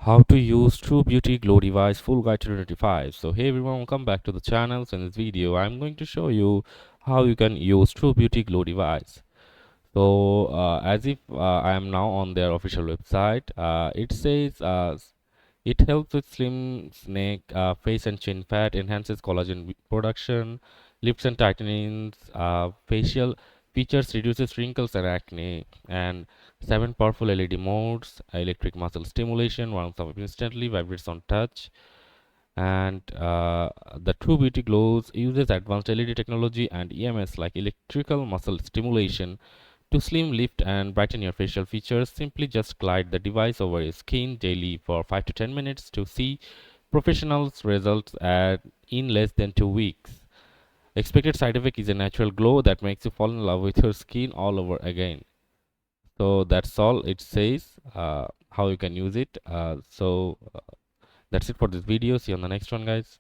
How to use TrueBeauty Glow Device full guide 2025. So hey everyone, welcome back to the channel. So in this video I'm going to show you how you can use TrueBeauty Glow Device. So as if I am now on their official website, it says it helps with slim neck, face and chin fat, enhances collagen production, lifts and tightens facial features, reduces wrinkles and acne, and 7 powerful LED modes, electric muscle stimulation, warms up instantly, vibrates on touch, and the True Beauty Glows uses advanced LED technology and EMS like electrical muscle stimulation to slim, lift, and brighten your facial features. Simply just glide the device over your skin daily for 5 to 10 minutes to see professional results in less than 2 weeks. Expected side effect is a natural glow that makes you fall in love with your skin all over again. So that's all it says, how you can use it. That's it for this video. See you on the next one, guys.